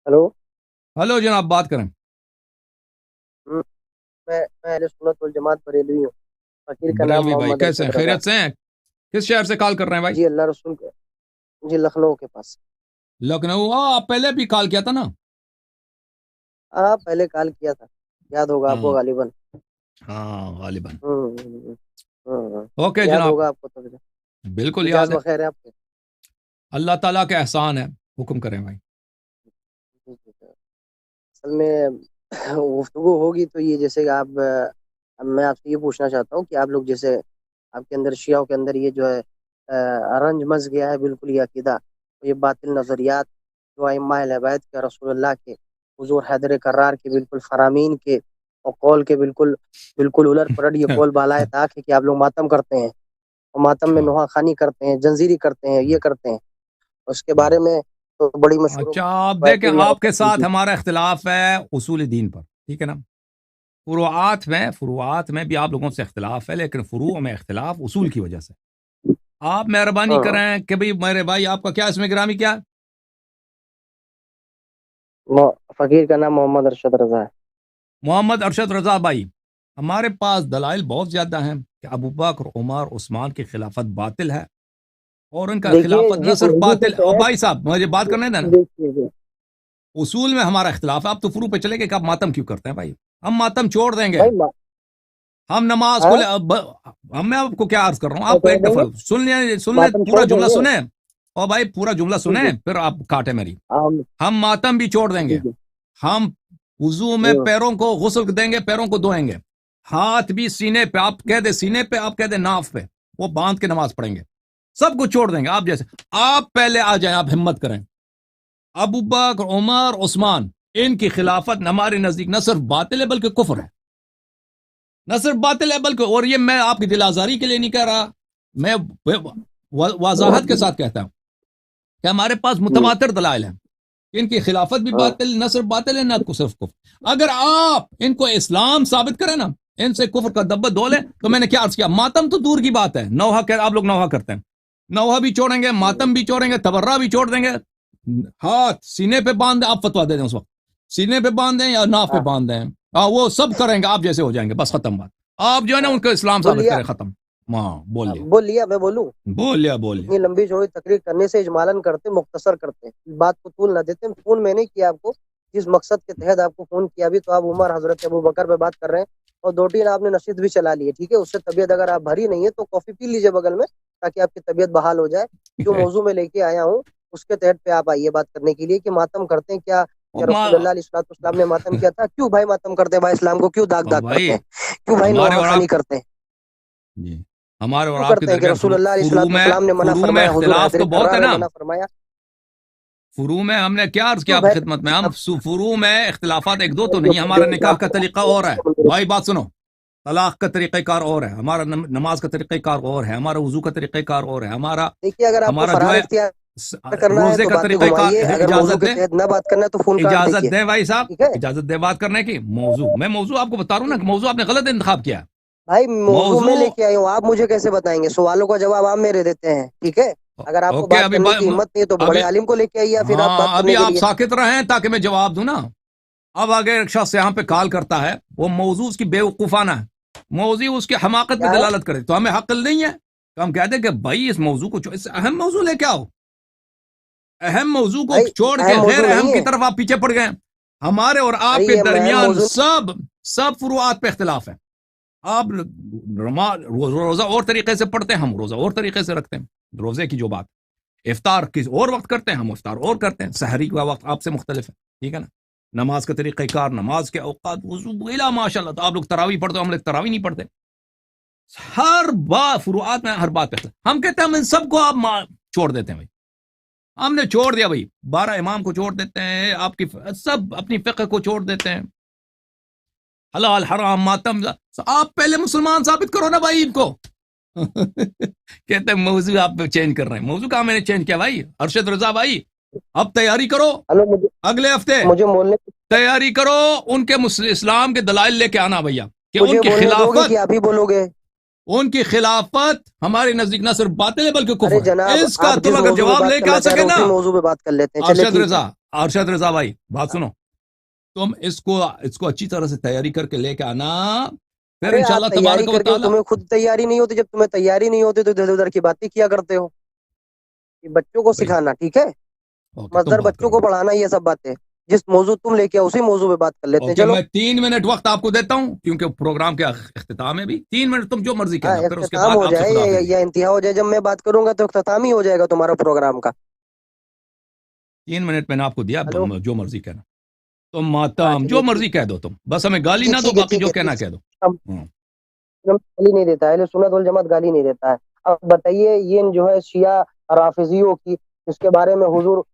Hello. Hello जनाब, बात करें। हम्म, मैं अहले सुन्नत वल जमात बरेलवी हूँ। फकीर का नाम बरेलवी भाई, मोहम्मद कैसे हैं? अरशद रजा। खैरियत से हैं? किस शहर से कॉल कर रहे हैं भाई? जी अल्लाह रसूल के। जी लखनऊ के पास। लखनऊ। आप पहले भी कॉल किया था ना? हाँ पहले कॉल किया था। याद होगा आपको हाँ गालिबन। हाँ, गालिबन। हम्म हम्म, ओके याद जनाब, होगा आपको तो। बिल्कुल मिजाज याद है। बखैर है आपके? अल्लाह ताला के एहसान है। हुक्म करें भाई। जी, जी, जी। असल में गुफ्तगू होगी तो ये जैसे कि आप मैं आपसे ये पूछना चाहता हूँ कि आप लोग जैसे आपके अंदर शियाओं के अंदर ये जो है रंज मच गया है बिल्कुल ये अकीदा, तो ये बातिल नज़रियात जो अइम्मा अहले बैत के रसूलुल्लाह के हुजूर हैदर करार के बिल्कुल फरामीन के और कौल के बिल्कुल बिल्कुल उलट पलट ये कौल बालाए ताक है कि आप लोग मातम करते हैं और मातम में अच्छा नुहा खानी करते हैं, जंजीरी करते हैं, ये करते हैं। उसके बारे हाँ। में तो बड़ी मशहूर अच्छा, आप देखें, वाक़ई यहाँ आपके पर। साथ हमारा इख्तिलाफ है उसूल दीन पर, ठीक है ना? फुरुआत में भी आप लोगों से इख्तिलाफ है, लेकिन फुरू में इख्तिलाफ उसूल की वजह से। आप मेहरबानी हाँ करें कि भाई, मेरे भाई, आपका क्या इसमें गिरामी क्या है? फकीर का नाम मोहम्मद अरशद रजा है। मोहम्मद अरशद रजा भाई, हमारे पास दलाइल बहुत ज्यादा हैं कि अबू बकर, उमर, उस्मान की खिलाफत बातिल है। और उनका देखिए खिलाफत न जिस सिर्फ मौजू के बातिल, और तहत भाई साहब मुझे बात करने देना। देखिए उसूल में हमारा इख्तिलाफ है। आप तो फुरू पे चले गए कि आप मातम क्यों करते हैं भाई? हम मातम छोड़ देंगे। भाई हम नमाज को हाँ मैं आपको क्या अर्ज कर रहा हूँ, क्या आप छोड़ एक दफा देंगे, सुन ले मातम पूरा छोड़ जुमला देंगे। सुने। और भाई पूरा जुमला जी सुने, जी। फिर आप काटे मेरी। हम हम मातम भी छोड़ जी देंगे। जी। हम वुजू में हम्म, पैरों को गुस्ल देंगे, पैरों को धोएंगे। हाथ भी सीने पे, आप कह दे सीने पे, आप कह दे नाफ पे, वो बांध के नमाज पढ़ेंगे। सब कुछ छोड़ देंगे आप जैसे। आप पहले आ जाएं, आप हिम्मत करें। अबू बकर, उमर, उस्मान, इनकी खिलाफत हमारे नजदीक न सिर्फ बातिल है बल्कि कुफर है। न सिर्फ बातिल है बल्कि, और ये मैं आपकी दिल आजारी के लिए नहीं कह रहा, मैं वजाहत के साथ कहता हूं कि हमारे पास हम्म, मुतवातिर दलाइल हैं। इनकी खिलाफत भी हाँ बातिल, न सिर्फ बातिल है, न सिर्फ कुफर। अगर आप इनको इस्लाम साबित करें ना, इनसे कुफर का दब्बा धो लें, तो मैंने क्या अर्ज किया, मातम तो दूर की बात है, नौहा कह, आप लोग नौहा करते हैं, नौहा भी छोड़ेंगे, मातम भी छोड़ेंगे, तबर्रा भी छोड़ देंगे। हाथ सीने पे बांध दें, आप फतवा दे दें उस वक्त, सीने पे बांध दें या नाफ पे हाँ। बांध दें, वो सब करेंगे, आप जैसे हो जाएंगे, बस खत्म बात। आप जो है ना हाँ, उनको इस्लाम बोल साबित लिया। करें, खत्म। हाँ, बोल लिया। बोल लिया, मैं बोलूं? बोल लिया, बोल लिया। इतनी लंबी चौड़ी तकरीर करने से इजमालन करते, मुख्तसर करते, बात को तूल ना देते। फोन मैंने किया आपको, जिस मकसद के तहत आपको फोन किया, भी तो आप उमर हजरत अबू बकर पे बात कर रहे हैं और दो तीन आपने नशीद भी चला लिए। ठीक है, उससे तबीयत अगर आप भरी नहीं है तो कॉफी पी लीजिए बगल में, ताकि आपकी तबीयत बहाल हो जाए। जो मौजू में लेके आया हूँ उसके तहत पे आप आइए बात करने के लिए कि मातम करते हैं क्या? और क्या रसूलुल्लाह अलैहि सल्लल्लाहु ने मातम किया था? क्यों भाई मातम करते हैं? भाई इस्लाम को क्यों दाग दाग भाई, करते हैं? क्यों भाई हमारे नौहा और खानी आप, करते हैं? जी, हमारे और क्यों आपके करते हैं कि दरमियान रसूलुल्लाह फुरू अलैहि में सल्लल्लाहु ने मना फुरू में फरमाया, हुजूर इख्तिलाफ हैदर तो बहुत है कर्रार ने ना। मना फरमाया? फुरू में हमने क्या अर्ज किया क्यों आपकी भाई? खिदमत में, हम फुरू में इख्तिलाफात एक दो तो नहीं है। हमारा निकाह का तरीका और है देखिए भाई, बात सुनो। तलाक का तरीक़ाकार और है हमारा, नमाज का तरीक़ाकार और है हमारा, वजू का तरीक़ाकार और है हमारा। अगर आपको हमारा जो फरार है इख्तियार करना है रोजे तो का बातें तरीक़ाकार घुमाइए, है। अगर मौजू इजाजत के दें, तहत ना बात करना है तो फोन काट इजाजत दीजिए। दें भाई साहब, ठीक है इजाजत दें बात करने की। मौजू, मैं मौजू आपको बता रहा हूँ ना कि मौजू आपने गलत इंतखाब किया है। भाई, मौजू मौजू, में लेके आई हूँ, आप मुझे कैसे बताएंगे? सवालों का जवाब आप मेरे देते हैं। ठीक है, अगर आपको ओके, बात करने की हिम्मत नहीं है तो अभी, बड़े आलिम को लेके आइए, या फिर आप बात हाँ, अभी करने के आप लिए। साकित रहें ताकि मैं जवाब दूं ना। अब अगर एक शख्स यहाँ पे कॉल करता है, वो मौजू उसकी बेवकूफाना है, मौजू उसकी हमाकत पे क्या है? दलालत करे, तो हमें हक़ नहीं है? तो हम कहते हैं कि भाई इस मौजू को इस अहम मौजू लेके आओ। अहम मौजू को भाई छोड़ के अहम गैर मौजू अहम नहीं की है। तरफ आप पीछे पड़ गए। हमारे और अरे आपके ये अहम दरमियान मौजू। सब सब फुरुआत पे इख्तिलाफ है। आप रोजा और तरीके से पढ़ते हैं, हम रोजा और तरीके से रखते हैं। रोजे की जो बात, इफ्तार किस और वक्त करते हैं, हम इफ्तार और करते हैं, सहरी का वक्त आपसे मुख्तलिफ है, ठीक है ना? नमाज का तरीक़ाकार, नमाज के औकात, वुज़ू इला माशाल्लाह, तो आप लोग तरावी पढ़ते हो, हम लोग तरावी नहीं पढ़ते। हर बात फुरुआत में, हर बात पे हम कहते हैं, हम इन सबको आप छोड़ देते हैं भाई। हमने छोड़ दिया भाई, 12 इमाम को छोड़ देते हैं, आपकी सब अपनी फ़िक़्ह को छोड़ देते हैं, हलाल हराम मातम। आप पहले मुसलमान साबित करो ना भाई इनको। कहते हैं मौजू आप चेंज कर रहे हैं। मौजू कहाँ मैंने चेंज किया भाई? अरशद रजा भाई, अब तैयारी करो, हेलो, मुझे अगले हफ्ते मुझे बोलने तैयारी करो, उनके इस्लाम के दलाइल लेके आना भैया, कि मुझे उनकी बोलने दोगे कि खिलाफत, आप ही बोलोगे? उनकी खिलाफत हमारे नजदीक न सिर्फ बातिल है बल्कि अरे कुफ्र है। जनाब, इसका आप तुम जिस अगर मौजू पे जवाब बात लेके आ करना चाह सके रहे हैं ना, उसी मौजू पे बात कर लेते हैं, चले अरशद ठीक रजा, है। ارشد رضا بھاई बात सुनो, तुम इसको अच्छी तरह से तैयारी करके लेके आना, फिर अरे आप इंशाल्लाह तैयारी तबारक व करके, तआला। तुम्हें खुद तैयारी नहीं होती, जब तुम्हें तैयारी नहीं होती तो इधर उधर की बातें किया करते हो। ये बच्चों को भाई सिखाना, ठीक है, ओके, तुम मजदर बात बच्चों करो। को पढ़ाना, ये सब बातें। जिस मौजू तुम लेके आओ उसी मौजू पे बात कर लेते हैं, ओके, चलो। मैं 3 मिनट वक्त आपको देता हूं क्योंकि प्रोग्राम के इख्तिताम है भी। 3 मिनट तुम जो मर्जी हाँ, कहना, फिर उसके इख्तिताम बाद हो आपसे जाए खुदा हाफिज जी। या इंतहा हो जाए, जब मैं बात करूंगा तो इख्तिताम ही हो जाएगा तुम्हारा प्रोग्राम का। 3 मिनट मैंने आपको दिया, हेलो। जो मर्जी कहना, तुम हाँ मातम जो चलिए ठीक मर्जी कह दो, तुम बस हमें गाली है, ना दो, ठीक है, बाकी ठीक जो है, कहना ठीक कह दो। है। हम्म। गाली नहीं देता है, अहले सुन्नत वल जमात गाली नहीं देता है। अब बताइए, ये जो है शिया राफिजियों की, इसके बारे में हुजूर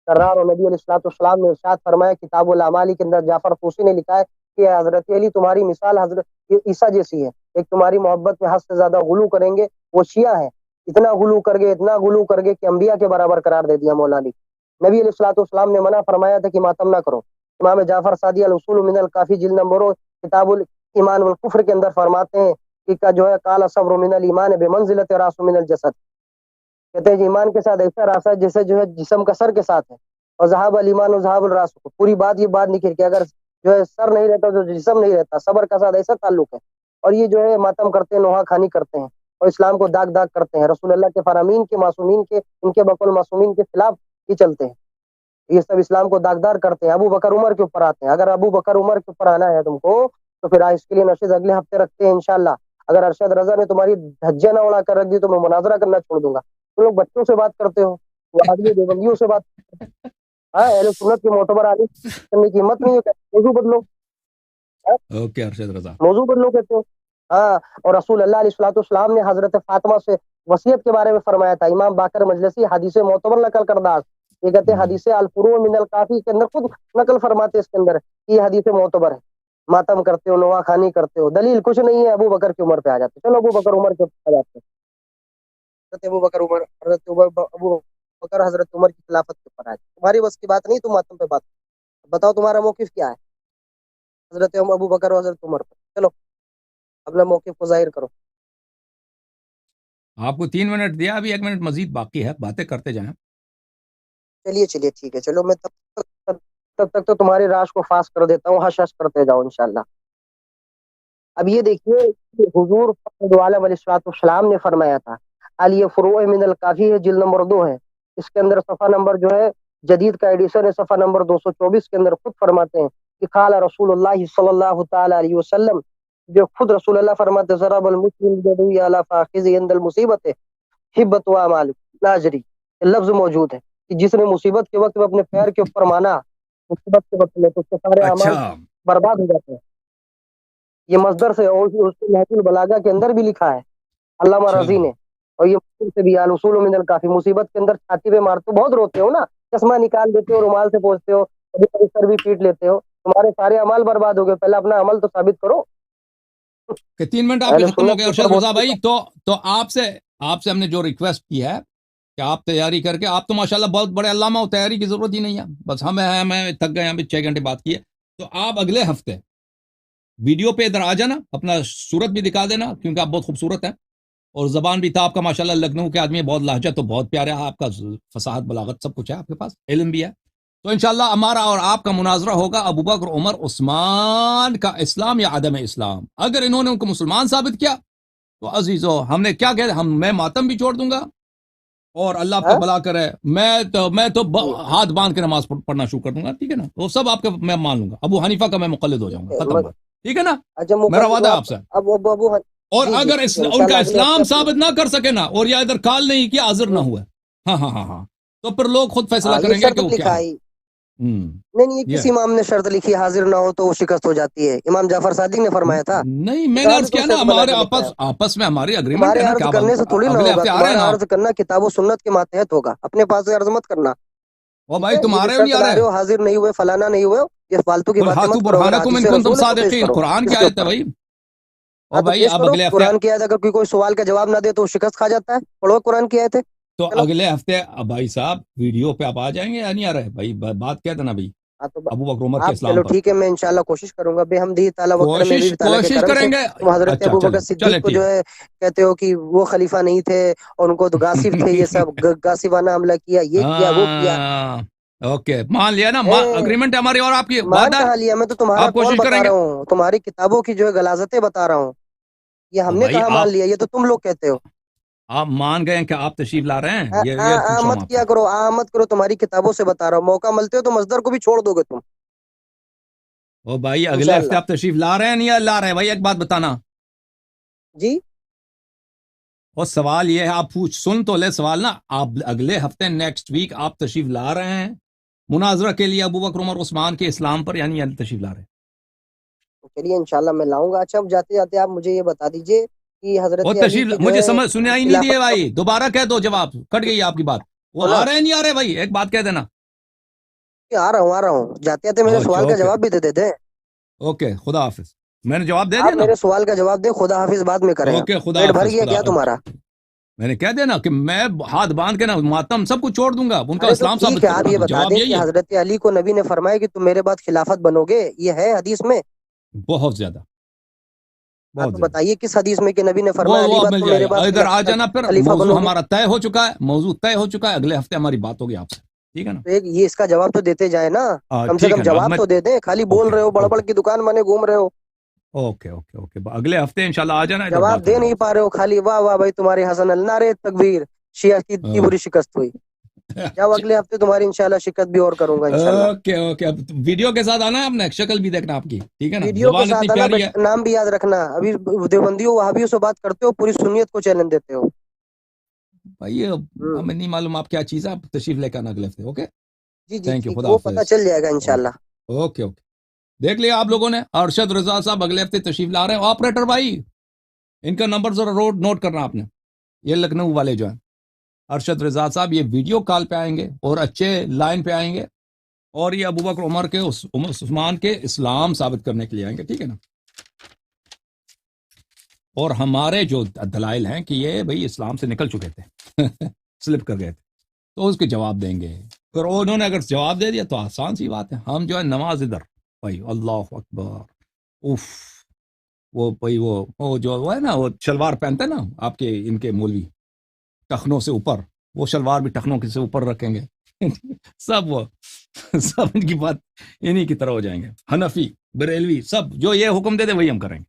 कर्रार और नबी अलैहिस्सलाम ने इरशाद फरमाया किताबुल अमाली के अंदर, जाफर तूसी ने लिखा है कि हजरत अली तुम्हारी मिसाल हजरत ईसा जैसी है। एक तुम्हारी मोहब्बत में हद से ज्यादा गुलू करेंगे, वो शिया है। इतना गुलू कर गए, इतना गुलू कर गए कि अंबिया के बराबर करार दे दिया मौला अली। नबी अलैहिस्सलाम ने मना फरमाया था कि मातम ना करो। इमाम जाफर सादी अल उसूल मिनल काफी जिल्द नंबर किताबुल ईमान वल कुफ्र के अंदर फरमाते हैं कि का जो है काला सब्र मिनल ईमान बेमंजिलत रासु मिनल जसद। कहते हैं कि ईमान के साथ ऐसा रास्ता है जैसे जो है जिस्म का सर के साथ है। और जहाब अल ईमान और जहाब अल रास, पूरी बात ये बात निकल के अगर जो है सर नहीं रहता तो जिस्म नहीं रहता, सबर का साथ ऐसा ताल्लुक है। और ये जो है मातम करते हैं, नोहा खानी करते हैं और इस्लाम को दाग दाग करते हैं। रसूल अल्लाह के फरामीन के मासूमीन के, इनके बकुल मासूमीन के खिलाफ ही चलते हैं। ये सब इस्लाम को दागदार करते हैं। अबू बकर उमर के ऊपर आते हैं। अगर अबू बकर उमर के ऊपर आना है तुमको तो फिर इसके लिए नशीद अगले हफ्ते रखते हैं इंशाल्लाह। अगर अरशद रजा ने तुम्हारी धज्जियां ना उड़ा कर रख दी तो मैं मुनाजरा करना छोड़ दूंगा। तुम लोग बच्चों से बात करते हो, वो आदमी देवबंदियों से बात करते हो। हाँ, अहले सुन्नत के मोतबर आलिम करने की हिम्मत नहीं है, मौजू बदलो। हाँ, ओके अरशद रजा। मौजू बदलो कहते हो। हाँ, और रसूल अल्लाह अलैहिस्सलाम ने हजरत फातिमा से वसीयत के बारे में फरमाया था। इमाम बाकर मजलिसी हदीस मोतबर नकल करदार, ये कहते हैं हदीस अल-फुरू मिनल काफी के अंदर खुद नकल फरमाते हैं इसके अंदर कि ये हदीस मोतबर है। मातम करते हो, नोआ खानी करते हो, दलील कुछ नहीं है, अबू बकर की उम्र पे आ जाते हो। चलो अबू बकर उमर के ऊपर आ जाते हैं। हजरत अबू बकर उमर, अबू बकर हजरत उमर की खिलाफत के ऊपर आए। तुम्हारी बस की बात नहीं, तुम मातम पे बात बताओ, तुम्हारा मौकिफ क्या है हजरत अबू बकर और हजरत उमर पे? चलो अपना मौकिफ को जाहिर करो। आपको 3 मिनट दिया, अभी 1 मिनट मजीद बाकी है, बातें करते जाएं। चलिए चलिए ठीक है, चलो मैं तब तक तो तुम्हारी राश को फास्ट कर देता हूँ, हश हश करते जाओ इंशाल्लाह। अब ये देखिए कि हुजूर अलैहिस्सलाम ने फरमाया था, अल ये फुरूअ मिनल काफी है, जिल्द नंबर 2 है। इसके अंदर सफा नंबर जो है जदीद का एडिशन है, सफा नंबर 224 के अंदर खुद फरमाते हैं कि काल रसूलुल्लाह सल्लल्लाहु तआला अलैहि वसल्लम, जो खुद रसूल अल्लाह फरमाते हैं ज़रबल मुस्लिम यदुई अला फाखिज़ी इंदल मुसीबत हिब्बत व अमाल नाजरी, लफ्ज मौजूद है कि जिसने मुसीबत के वक्त में अपने पैर के ऊपर माना, मुसीबत के वक्त में, तो उसके सारे अच्छा, अमाल बर्बाद हो जाते हैं। ये मजदर से, और उसके नहजुल बलागा के अंदर भी लिखा है अल्लामा अच्छा, रजी ने। और ये मुस्लिम से भी अल उसूल मिनल काफी, मुसीबत के अंदर छाती पे मारते हो, बहुत रोते हो ना, चश्मा निकाल देते हो, रुमाल से पोंछते हो, कभी कभी सर भी पीट लेते हो, तुम्हारे सारे अमाल बर्बाद हो गए। पहले अपना अमल तो साबित करो। कि 3 मिनट आपके अहले खत्म हो सुन्नत गए के ऊपर अरशद रजा भाई। बहुत तो आपसे आपसे हमने जो रिक्वेस्ट की है कि आप तैयारी करके, आप तो माशाल्लाह बहुत बड़े अल्लामा हो, तैयारी की जरूरत ही नहीं है, बस हमें थक गए, अभी 6 घंटे बात की है। तो आप अगले हफ्ते वीडियो पे इधर आ जाना, अपना सूरत भी दिखा देना क्योंकि आप बहुत खूबसूरत हैं और जबान भी था आपका माशाल्लाह, लखनऊ के आदमी, बहुत लहजा तो बहुत प्यारा है आपका, फसाहत बलागत सब कुछ है आपके पास, इल्म भी है। तो इंशाल्लाह हमारा और आपका मुनाजरा होगा अबू बकर उमर उस्मान का इस्लाम या अदम इस्लाम। अगर इन्होंने उनको मुसलमान साबित किया तो अजीजो, हमने क्या कह, मैं मातम भी छोड़ दूंगा और अल्लाह आपका हाँ भला करे, मैं तो हाथ बांध के नमाज पढ़ना शुरू कर दूंगा, ठीक है ना, वो सब आपके मैं मान लूंगा, अबू हनीफा का मैं मुकल्लिद हो जाऊंगा, खत्म बात, ठीक है ना, अच्छा मेरा मुकल्लिद वादा है आप, आपसे। अब अबू और जी जी अगर ठीक है, उनका इंशाल्लाह अगले हफ्ते इस्लाम अपने। साबित ना कर सके ना, और या इधर काल नहीं किया, हाजिर ना हुआ, हाँ हाँ हाँ हाँ, तो फिर लोग खुद फैसला हाँ, ये करेंगे कि शर्त वो क्या लिखा है। है। नहीं नहीं, ये ये किस इमाम ने शर्त लिखी हाजिर ना हो तो वो शिकस्त हो जाती है? इमाम जाफर सादिक ने फरमाया था। नहीं, मैंने कहाँ अर्ज से तुम किया ना, शर्त बना हमारे के लेके आए आपस हो? आपस में हमारी अग्रीमेंट तुम्हारे है ना, अर्ज क्या करने से थोड़ी ना अगले होगा, हफ्ते आ रहे हैं तुम्हारा ना आप। अर्ज करना किताब और सुन्नत के मातहत होगा, अपने पास से अर्ज मत करना। ओ ठीक भाई, है, ये जो तुम्हारे नहीं शर्त आ ला रहे, रहे हो हाजिर नहीं हुए, फलाना नहीं हुए, ये फालतू की कुल बातें हाथू मत करो। अगर बुरहानकुम हदीस इन कुंतुम रसूल है तो पेश सादिकीन, करो कुरान की इसके आयत है ऊपर। भाई। ओ हाँ तो भाई, पेश अब करो अगले हफ्ते, कुरान की आयत, अगर कोई सवाल का जवाब ना दे तो शिकस्त खा जाता है। पढ़ो कुरान की आयत है, तो चलो। अगले हफ्ते भाई साहब वीडियो पे आप आ जाएंगे या नहीं आ रहे भाई, बात कह देना भाई, हाँ तो अबू बकर उमर के आप इस्लाम चलो पर। ठीक है, मैं इंशाल्लाह कोशिश करूंगा। बेहमदी ताला वकर में भी ताला के कोशिश करम से करेंगे। तुम हजरत अच्छा, अबू चले बकर सिद्दीक चले, को ठीक जो है कहते हो कि वो खलीफा नहीं थे और उनको तो गासिब थे, ये सब गासिबाना हमला किया, ये किया वो किया। है। ओके, मान लिया ना, ए, अग्रीमेंट है हमारी और आपकी, मान वादा है। कहाँ लिया, मैं तो तुम्हारा आप कौल कोशिश बता करेंगे। रहा हूँ, तुम्हारी किताबों की जो है गलाजतें बता रहा हूँ। ये ओ हमने भाई, कहा मान लिया, ये तो तुम लोग कहते हो। आप मान गए कि आप तशरीफ ला रहे हैं, आ, आ, ये पूछ आ रहा हूँ मत आपसे। किया करो, आ मत करो, तुम्हारी किताबों से बता रहा हूँ। मौका मिलते हो तो मजदर को भी छोड़ दोगे तुम, ओ भाई, अगले हफ्ते इंशाल्लाह। आप तशरीफ ला रहे हैं नहीं ला रहे हैं भाई, एक बात बताना। जी। और सवाल ये है, आप पूछ सुन तो ले सवाल ना, आप अगले हफ्ते नेक्स्ट वीक आप तशरीफ ला रहे हैं मुनाजरा के लिए अबू बकर उमर उस्मान के इस्लाम पर, यानी तशरीफ ला रहे हैं? चलिए इंशाल्लाह मैं लाऊंगा। अच्छा, अब जाते जाते आप मुझे ये बता दीजिए कि हजरत और अली तशरीफ, के जो मुझे है समझ सुनाई नहीं दिए खिलाफत कब भाई, दोबारा कह दो, जवाब कट गई आपकी बात। वो हो आ ना। रहे हैं नहीं आ रहे भाई, एक बात कह देना। आ रहा हूँ, आ रहा हूँ, जाते जाते मेरे ओके सवाल का ओके जवाब भी दे देते हैं। ओके, खुदा हाफिज। मैंने जवाब दे दिया आप ना। मेरे सवाल का जवाब दे, खुदा हाफिज बाद में करें। ओके, खुदा पेट भर हाफिज, गया खुदा। क्या तुम्हारा? मैंने कह दिया ना कि मैं हाथ बांध के ना मातम सब कुछ छोड़ दूंगा, उनका अरे तो इस्लाम ठीक साबित है, आप करूंगा, ये तो बता जवाब दें यही कि है। हजरत अली को नबी ने फरमाया कि तुम मेरे बाद खिलाफत बनोगे, ये है हदीस में? बहुत ज्यादा, हाँ बहुत तो ज्यादा। बताइए किस हदीस में कि नबी ने वो फरमाया वो अली अब बात मिल तुम मेरे बाद जाएगा, इधर आ जाना, फिर खलीफा मौजू बनोगे। हमारा तय हो चुका है, मौजू तय हो चुका है, अगले हफ्ते हमारी बात होगी आपसे, ठीक है ना? तो एक ये इसका जवाब तो देते जाए ना। कम से ठीक कम है ना, अब जवाब मैं, तो दे दें, खाली बोल ओके रहे हो, बड़बड़ ओके की दुकान बने घूम रहे हो। ओके ओके ओके, अगले हफ्ते इंशाल्लाह आ जाना, इधर जवाब बात दे होगी नहीं आपसे। पा रहे हो, खाली वाह वाह भाई तुम्हारे हसन अल्लाह रे तकबीर, शिया की इतनी बुरी शिकस्त हुई। जाओ, अगले हफ्ते तुम्हारी इंशाल्लाह शिकत भी और करूंगा इंशाल्लाह। ओके ओके, अब वीडियो के साथ आना है, आपने शक्ल भी देखना आपकी, ठीक है ना, वीडियो के जबान इतनी साथ आना, प्यारी है। नाम भी याद रखना। अभी देवबंदियों वहाबियों से बात करते हो, पूरी सुन्नियत को चैलेंज देते हो। भाई ये हम्म। हमें नहीं मालूम आप क्या चीज़ है, आप तशरीफ लेकर आना अगले हफ्ते, ओके। जी जी थैंक यू, ठीक है, खुदा वो पता हाफिज। चल जाएगा ओके इंशाल्लाह। Okay okay. देख लिया आप लोगों ने, अरशद रजा साहब अगले हफ्ते तशरीफ ला रहे हैं। ऑपरेटर भाई, इनका नंबर जरा रोड नोट करना आपने, ये लखनऊ वाले जो हैं, अरशद रजा साहब ये वीडियो कॉल पे आएंगे और अच्छे लाइन पे आएंगे, और ये अबू बकर उमर के उस्मान के इस्लाम साबित करने के लिए आएंगे, ठीक है ना। और हमारे जो दलाइल हैं कि ये भाई इस्लाम से निकल चुके थे स्लिप कर गए थे, तो उसके जवाब देंगे। फिर उन्होंने अगर जवाब दे दिया तो आसान सी बात है, हम जो है नमाज इधर भाई, अल्लाह अकबर, उफ, वो भाई वो जो वो है ना, वो शलवार पहनते हैं ना आपके इनके मौलवी, टखनों से ऊपर, वो शलवार भी टखनों के से ऊपर रखेंगे सब वो सब इनकी बात इन्हीं की तरह हो जाएंगे, हनफी बरेलवी सब जो ये हुक्म दे दे वही हम करेंगे।